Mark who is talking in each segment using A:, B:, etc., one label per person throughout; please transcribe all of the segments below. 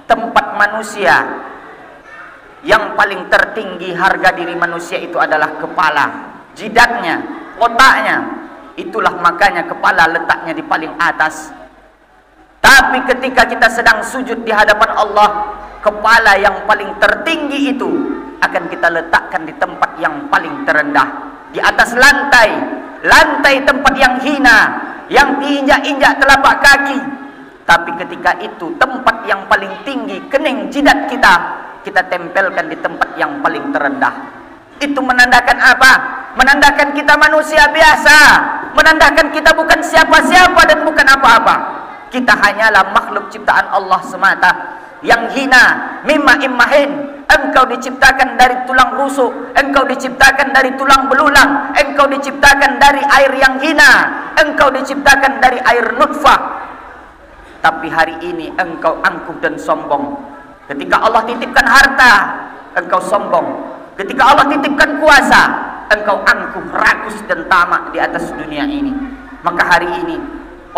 A: tempat manusia yang paling tertinggi harga diri manusia itu adalah kepala, jidatnya, otaknya. Itulah makanya kepala letaknya di paling atas. Tapi ketika kita sedang sujud di hadapan Allah, kepala yang paling tertinggi itu akan kita letakkan di tempat yang paling terendah, di atas lantai, lantai tempat yang hina, yang diinjak-injak telapak kaki. Tapi ketika itu tempat yang paling tinggi, kening jidat kita tempelkan di tempat yang paling terendah. Itu menandakan apa? Menandakan kita manusia biasa, menandakan kita bukan siapa-siapa dan bukan apa-apa. Kita hanyalah makhluk ciptaan Allah semata yang hina, mimma immahin. Engkau diciptakan dari tulang rusuk, engkau diciptakan dari tulang belulang, engkau diciptakan dari air yang hina, engkau diciptakan dari air nutfah. Tapi hari ini engkau angkuh dan sombong. Ketika Allah titipkan harta, engkau sombong. Ketika Allah titipkan kuasa, engkau angkuh, rakus dan tamak di atas dunia ini. Maka hari ini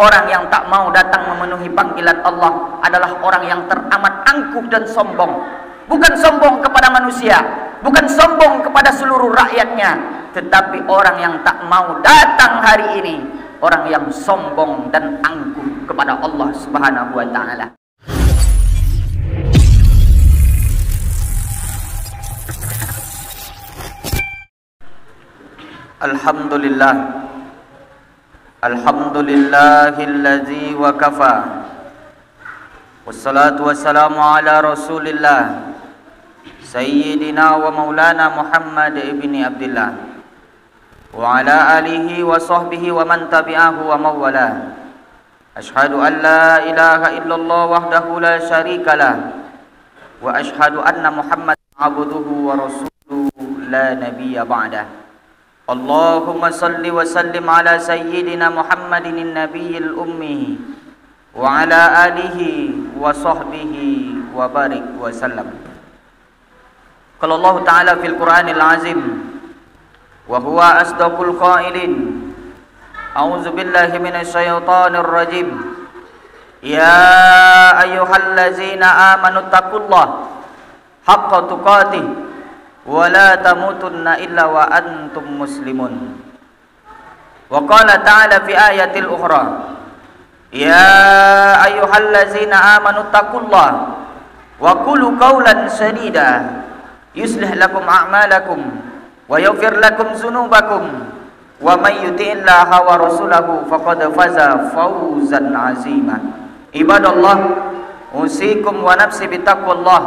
A: orang yang tak mau datang memenuhi panggilan Allah adalah orang yang teramat angkuh dan sombong. Bukan sombong kepada manusia, bukan sombong kepada seluruh rakyatnya, tetapi orang yang tak mau datang hari ini, orang yang sombong dan angkuh kepada Allah Subhanahu wa ta'ala. Alhamdulillah, alhamdulillahilladzi wa kafa, wassalatu wassalamu ala rasulillah sayyidina wa maulana Muhammad ibni Abdillah wa ala alihi wa sahbihi wa man tabi'ahu wa mawala. Ashhadu an la ilaha illallah wahdahu la syarikalah wa ashhadu anna Muhammadan abduhu wa rasuluhu la nabiyya ba'dah. Allahumma salli wa sallim ala sayyidina Muhammadin nabiyil ummi wa ala alihi wa sahbihi wa barik wa sallam. Qala Allah Ta'ala fil Qur'anil Azim wa huwa asdaqul qailin. A'udzu billahi minasy syaithanir rajim. Ya ayyuhallazina amanu taqullaha haqqa tuqatih wa la tamutunna illa wa antum muslimun. Wa qala ta'ala fi ayatil ukhra, ya ayyuhallazina amanu taqullaha wa qulu qawlan sadida yuslih lakum a'malakum wa yaghfir lakum dzunubakum wa may yuti'illaha wa rasulahu faqad faza fawzan 'azima. Ibadallah, usikum wa nafsi bitaqwallah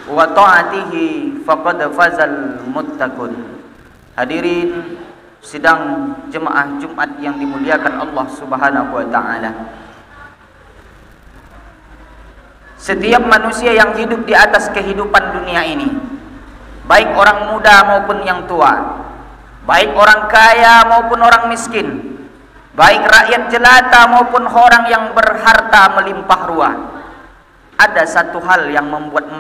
A: wa ta'atihi faqad fazal muttaqun. Hadirin sidang jemaah Jumat yang dimuliakan Allah Subhanahu wa ta'ala. Setiap manusia yang hidup di atas kehidupan dunia ini, baik orang muda maupun yang tua, baik orang kaya maupun orang miskin, baik rakyat jelata maupun orang yang berharta melimpah ruah, ada satu hal yang membuat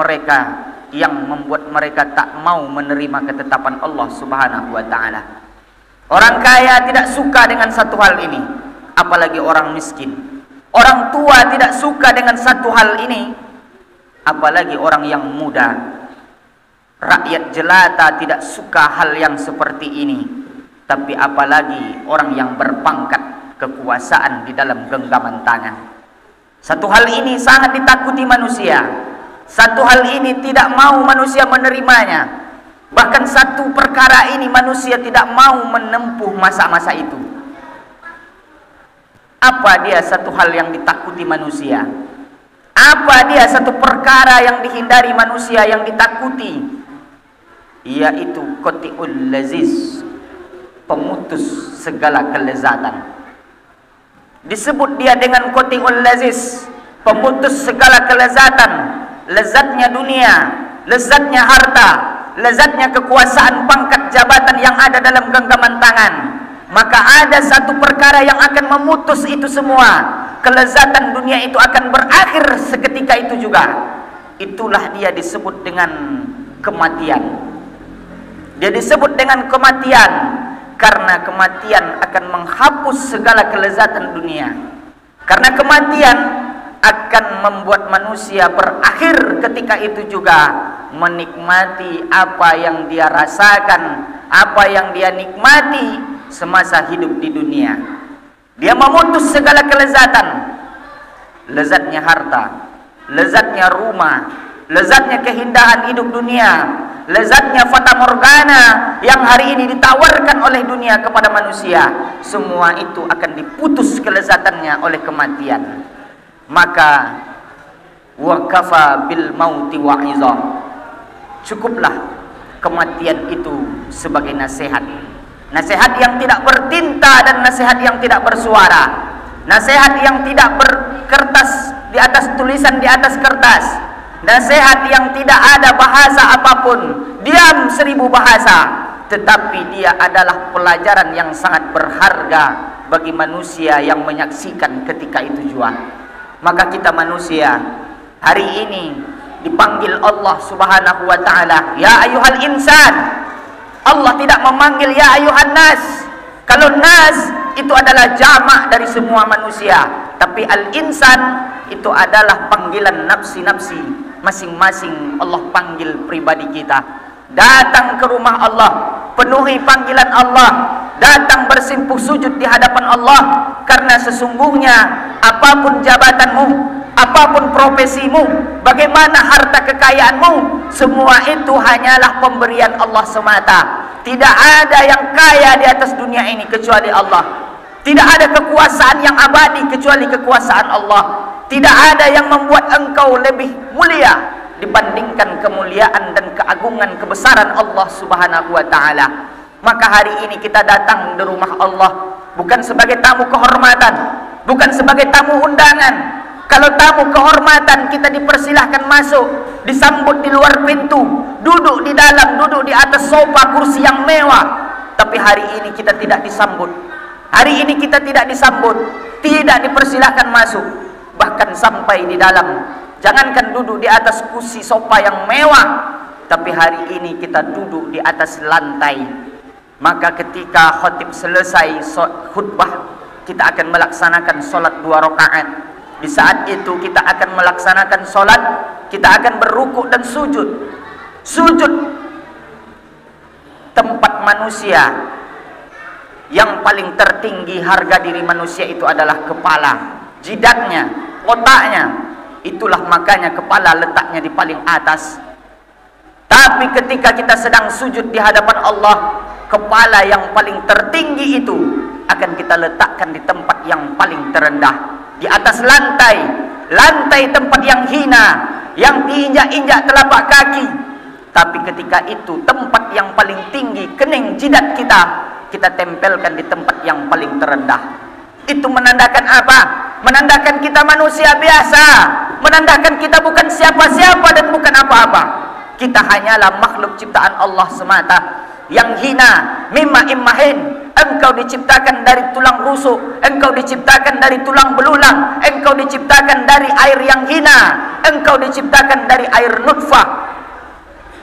A: mereka tak mau menerima ketetapan Allah Subhanahu wa ta'ala. Orang kaya tidak suka dengan satu hal ini, apalagi orang miskin. Orang tua tidak suka dengan satu hal ini, apalagi orang yang muda. Rakyat jelata tidak suka hal yang seperti ini, tapi apalagi orang yang berpangkat kekuasaan di dalam genggaman tangan. Satu hal ini sangat ditakuti manusia. Satu hal ini tidak mau manusia menerimanya. Bahkan satu perkara ini manusia tidak mau menempuh masa-masa itu. Apa dia satu hal yang ditakuti manusia? Apa dia satu perkara yang dihindari manusia yang ditakuti? Yaitu qati'ul laziz, pemutus segala kelezatan. Disebut dia dengan qati'ul laziz, pemutus segala kelezatan. Lezatnya dunia, lezatnya harta, lezatnya kekuasaan, pangkat jabatan yang ada dalam genggaman tangan. Maka ada satu perkara yang akan memutus itu semua. Kelezatan dunia itu akan berakhir seketika itu juga. Itulah dia disebut dengan kematian. Dia disebut dengan kematian karena kematian akan menghapus segala kelezatan dunia. Karena kematian akan membuat manusia berakhir ketika itu juga menikmati apa yang dia rasakan, apa yang dia nikmati semasa hidup di dunia. Dia memutus segala kelezatan, lezatnya harta, lezatnya rumah, lezatnya keindahan hidup dunia, lezatnya fata morgana yang hari ini ditawarkan oleh dunia kepada manusia. Semua itu akan diputus kelezatannya oleh kematian. Maka wakafa bil mauti wa'izah, cukuplah kematian itu sebagai nasihat. Nasihat yang tidak bertinta dan nasihat yang tidak bersuara. Nasihat yang tidak berkertas di atas tulisan di atas kertas. Nasihat yang tidak ada bahasa apapun, diam 1000 bahasa, tetapi dia adalah pelajaran yang sangat berharga bagi manusia yang menyaksikan ketika itu jua. Maka kita manusia hari ini dipanggil Allah Subhanahu wa taala, ya ayyuhal insan. Allah tidak memanggil ya ayyuhan nas. Kalau nas itu adalah jamak dari semua manusia, tapi al-insan itu adalah panggilan nafsi-nafsi masing-masing. Allah panggil pribadi kita. Datang ke rumah Allah, penuhi panggilan Allah, datang bersimpuh sujud di hadapan Allah, karena sesungguhnya apapun jabatanmu, apapun profesimu, bagaimana harta kekayaanmu, semua itu hanyalah pemberian Allah semata. Tidak ada yang kaya di atas dunia ini kecuali Allah. Tidak ada kekuasaan yang abadi kecuali kekuasaan Allah. Tidak ada yang membuat engkau lebih mulia dibandingkan kemuliaan dan keagungan kebesaran Allah Subhanahu wa taala. Maka hari ini kita datang di rumah Allah bukan sebagai tamu kehormatan, bukan sebagai tamu undangan. Kalau tamu kehormatan kita dipersilahkan masuk, disambut di luar pintu, duduk di dalam, duduk di atas sofa kursi yang mewah. Tapi hari ini kita tidak disambut. Hari ini kita tidak disambut, tidak dipersilahkan masuk. Bahkan sampai di dalam, jangankan duduk di atas kursi sofa yang mewah, tapi hari ini kita duduk di atas lantai. Maka ketika khatib selesai khutbah, kita akan melaksanakan solat 2 rakaat. Di saat itu kita akan melaksanakan solat, kita akan berrukuk dan sujud. Sujud tempat manusia yang paling tertinggi harga diri manusia itu adalah kepala, jidatnya, otaknya. Itulah makanya kepala letaknya di paling atas. Tapi ketika kita sedang sujud di hadapan Allah, kepala yang paling tertinggi itu akan kita letakkan di tempat yang paling terendah, di atas lantai, lantai tempat yang hina, yang diinjak-injak telapak kaki. Tapi ketika itu tempat yang paling tinggi, kening jidat kita tempelkan di tempat yang paling terendah. Itu menandakan apa? Menandakan kita manusia biasa, menandakan kita bukan siapa-siapa dan bukan apa-apa. Kita hanyalah makhluk ciptaan Allah semata yang hina, mimma immahin. Engkau diciptakan dari tulang rusuk, engkau diciptakan dari tulang belulang, engkau diciptakan dari air yang hina, engkau diciptakan dari air nutfah.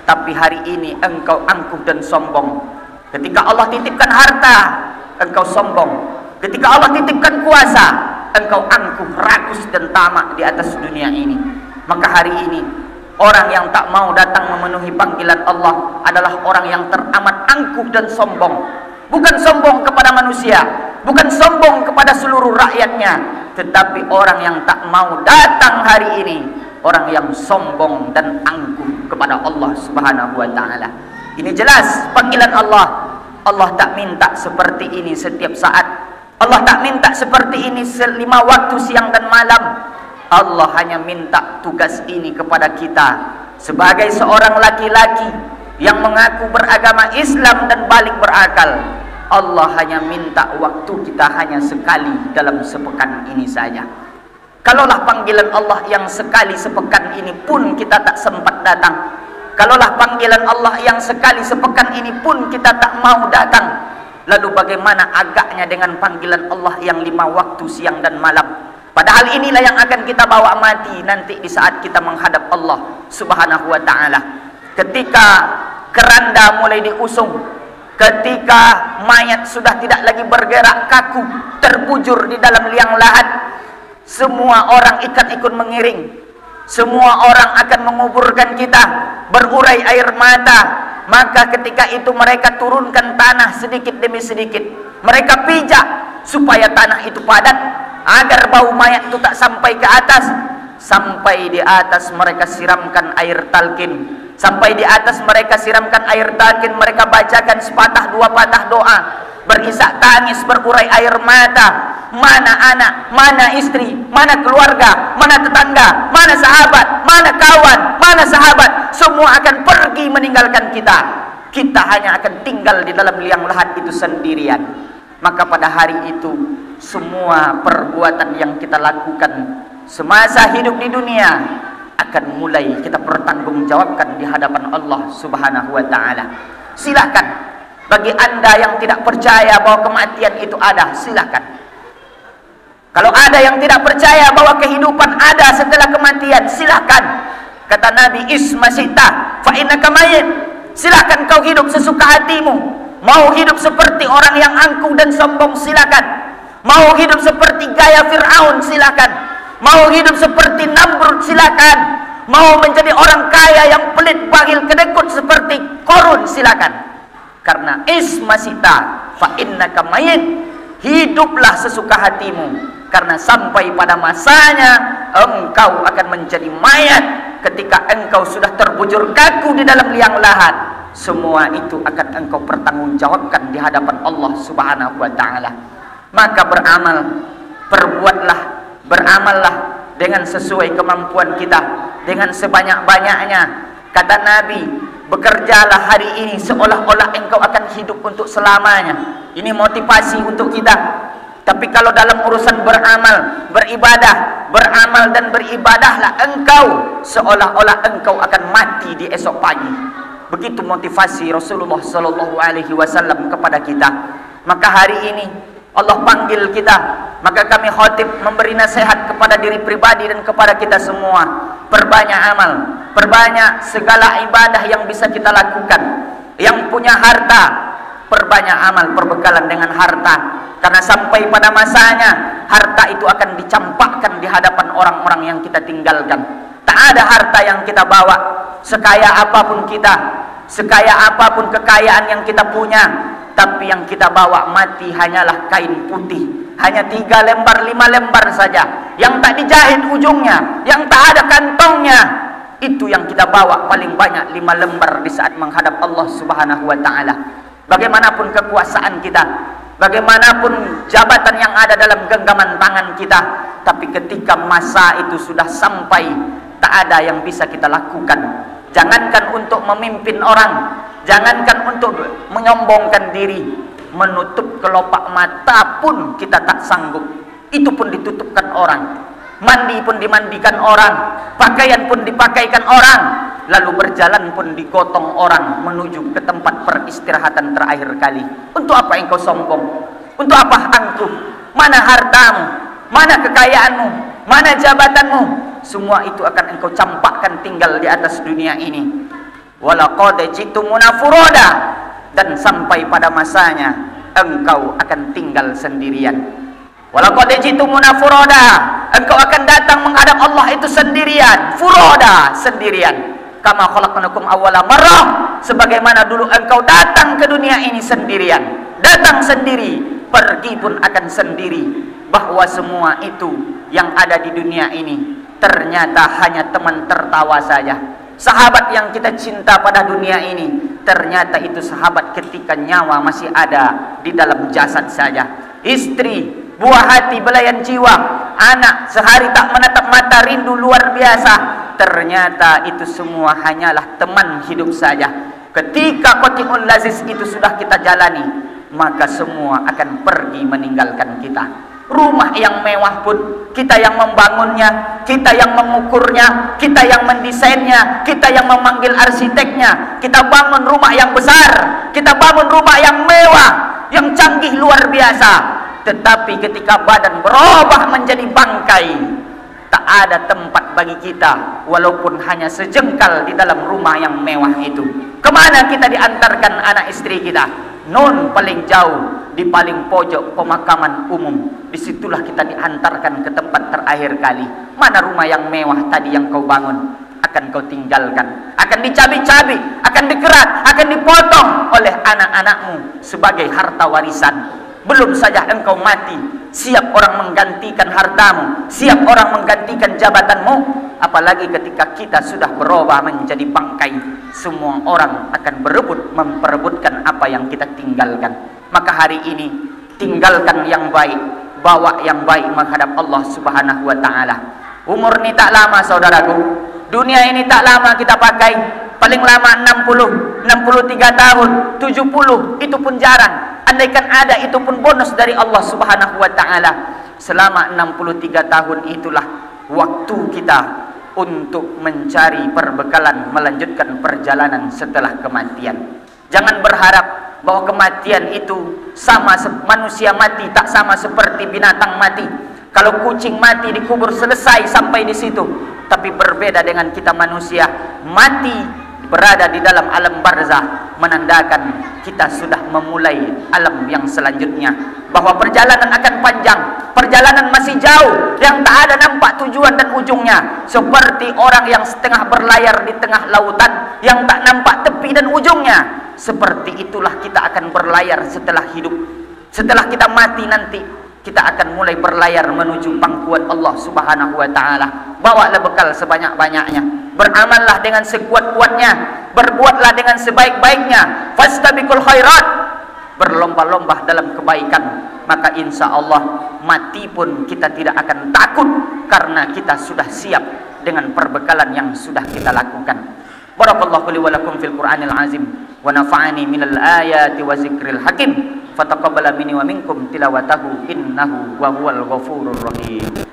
A: Tapi hari ini engkau angkuh dan sombong. Ketika Allah titipkan harta, engkau sombong. Ketika Allah titipkan kuasa, engkau angkuh, rakus dan tamak di atas dunia ini. Maka hari ini orang yang tak mau datang memenuhi panggilan Allah adalah orang yang teramat angkuh dan sombong. Bukan sombong kepada manusia, bukan sombong kepada seluruh rakyatnya, tetapi orang yang tak mau datang hari ini, orang yang sombong dan angkuh kepada Allah Subhanahu wa taala. Ini jelas panggilan Allah. Allah tak minta seperti ini setiap saat. Allah tak minta seperti ini 5 waktu siang dan malam. Allah hanya minta tugas ini kepada kita sebagai seorang laki-laki yang mengaku beragama Islam dan balik berakal. Allah hanya minta waktu kita hanya sekali dalam sepekan ini saja. Kalaulah panggilan Allah yang sekali sepekan ini pun kita tak sempat datang, kalaulah panggilan Allah yang sekali sepekan ini pun kita tak mau datang, lalu bagaimana agaknya dengan panggilan Allah yang 5 waktu siang dan malam? Padahal inilah yang akan kita bawa mati nanti di saat kita menghadap Allah Subhanahu wa taala. Ketika keranda mulai diusung, ketika mayat sudah tidak lagi bergerak kaku, terbujur di dalam liang lahat, Semua orang ikut mengiring. Semua orang akan menguburkan kita, berurai air mata. Maka ketika itu mereka turunkan tanah sedikit demi sedikit. Mereka pijak supaya tanah itu padat, agar bau mayat itu tak sampai ke atas. Sampai di atas mereka siramkan air talqin. Sampai di atas mereka siramkan air talqin. Mereka bacakan sepatah dua patah doa, berisak tangis, berurai air mata. Mana anak, mana istri, mana keluarga, mana tetangga, mana sahabat, mana kawan, mana sahabat, semua akan pergi meninggalkan kita. Kita hanya akan tinggal di dalam liang lahat itu sendirian. Maka pada hari itu, semua perbuatan yang kita lakukan semasa hidup di dunia akan mulai kita pertanggungjawabkan di hadapan Allah Subhanahu wa taala. Silakan bagi Anda yang tidak percaya bahwa kematian itu ada, silakan. Kalau ada yang tidak percaya bahwa kehidupan ada setelah kematian, silakan. Kata Nabi, ismasita fa innaka mayyit. Silakan kau hidup sesuka hatimu. Mau hidup seperti orang yang angkuh dan sombong, silakan. Mau hidup seperti gaya Fir'aun, silakan. Mau hidup seperti Namrud, silakan. Mau menjadi orang kaya yang pelit, bagil, kedekut seperti Korun, silakan. Karena ismasita fa innaka mayyit. Hiduplah sesuka hatimu, karena sampai pada masanya engkau akan menjadi mayat. Ketika engkau sudah terbujur kaku di dalam liang lahat, semua itu akan engkau pertanggungjawabkan di hadapan Allah Subhanahu wa taala. Maka beramallah dengan sesuai kemampuan kita, dengan sebanyak-banyaknya. Kata Nabi, bekerjalah hari ini seolah-olah engkau akan hidup untuk selamanya. Ini motivasi untuk kita. Tapi kalau dalam urusan beramal, beramal dan beribadahlah engkau seolah-olah engkau akan mati di esok pagi. Begitu motivasi Rasulullah sallallahu alaihi wasallam kepada kita. Maka hari ini Allah panggil kita, maka kami khatib memberi nasihat kepada diri pribadi dan kepada kita semua. Perbanyak amal, perbanyak segala ibadah yang bisa kita lakukan. Yang punya harta, perbanyak amal, perbekalan dengan harta. Karena sampai pada masanya, harta itu akan dicampakkan di hadapan orang-orang yang kita tinggalkan. Tak ada harta yang kita bawa, sekaya apapun kita, sekaya apapun kekayaan yang kita punya, tapi yang kita bawa mati hanyalah kain putih. Hanya 3 lembar, 5 lembar saja, yang tak dijahit ujungnya, yang tak ada kantongnya. Itu yang kita bawa paling banyak 5 lembar di saat menghadap Allah Subhanahu wa taala. Bagaimanapun kekuasaan kita, bagaimanapun jabatan yang ada dalam genggaman tangan kita, tapi ketika masa itu sudah sampai, tak ada yang bisa kita lakukan. Jangankan untuk memimpin orang, jangankan untuk menyombongkan diri, menutup kelopak mata pun kita tak sanggup. Itu pun ditutupkan orang. Mandi pun dimandikan orang, pakaian pun dipakaikan orang, lalu berjalan pun digotong orang menuju ke tempat peristirahatan terakhir kali. Untuk apa engkau sombong? Untuk apa angkuh? Mana hartamu? Mana kekayaanmu? Mana jabatanmu? Semua itu akan engkau campakkan tinggal di atas dunia ini. Walaqad jitumuna furoda, dan sampai pada masanya engkau akan tinggal sendirian. Walaqad jitumuna furoda, engkau akan datang menghadap Allah itu sendirian, furoda, sendirian. Kama khalaqnakum awwala marrah, sebagaimana dulu engkau datang ke dunia ini sendirian, datang sendiri, pergi pun akan sendiri. Bahwa semua itu yang ada di dunia ini ternyata hanya teman tertawa saja. Sahabat yang kita cinta pada dunia ini, ternyata itu sahabat ketika nyawa masih ada di dalam jasad saja. Istri, buah hati, belayan jiwa, anak sehari tak menatap mata, rindu luar biasa, ternyata itu semua hanyalah teman hidup saja. Ketika qati'ul lazis itu sudah kita jalani, maka semua akan pergi meninggalkan kita. Rumah yang mewah pun kita yang membangunnya, kita yang mengukurnya, kita yang mendesainnya, kita yang memanggil arsiteknya. Kita bangun rumah yang besar, kita bangun rumah yang mewah, yang canggih luar biasa. Tetapi ketika badan berubah menjadi bangkai, tak ada tempat bagi kita, walaupun hanya sejengkal di dalam rumah yang mewah itu. Kemana kita diantarkan anak istri kita? Paling jauh, di paling pojok pemakaman umum, disitulah kita diantarkan ke tempat terakhir kali. Mana rumah yang mewah tadi yang kau bangun, akan kau tinggalkan, akan dicabik-cabik, akan dikerat, akan dipotong oleh anak-anakmu sebagai harta warisan. Belum saja engkau mati, siap orang menggantikan hartamu, siap orang menggantikan jabatanmu. Apalagi ketika kita sudah berubah menjadi bangkai, semua orang akan berebut memperebutkan apa yang kita tinggalkan. Maka hari ini tinggalkan yang baik, bawa yang baik menghadap Allah Subhanahu wa taala. Umur ini tak lama saudaraku. Dunia ini tak lama kita pakai. Paling lama 60, 63 tahun, 70, itu pun jarang. Andaikan ada, itu pun bonus dari Allah Subhanahu wa taala. Selama 63 tahun itulah waktu kita untuk mencari perbekalan, melanjutkan perjalanan setelah kematian. Jangan berharap bahwa kematian itu sama, manusia mati tak sama seperti binatang mati. Kalau kucing mati dikubur selesai sampai di situ. Tapi berbeda dengan kita manusia, mati berada di dalam alam barzah, menandakan kita sudah memulai alam yang selanjutnya. Bahwa perjalanan akan panjang, perjalanan masih jauh, yang tak ada nampak tujuan dan ujungnya. Seperti orang yang setengah berlayar di tengah lautan, yang tak nampak tepi dan ujungnya. Seperti itulah kita akan berlayar setelah hidup. Setelah kita mati nanti, kita akan mulai berlayar menuju pangkuan Allah Subhanahu wa taala. Bawalah bekal sebanyak-banyaknya, beramallah dengan sekuat-kuatnya, berbuatlah dengan sebaik-baiknya. Fastabiqul khairat, berlomba-lomba dalam kebaikan. Maka insya Allah mati pun kita tidak akan takut, karena kita sudah siap dengan perbekalan yang sudah kita lakukan. Barakallahu li wa lakum fil Qur'anil azim, wa nafa'ani minal ayati wa zikril hakim. Fataqabbala minni wa minkum tilawatahu innahu wa huwal ghafurur rahim.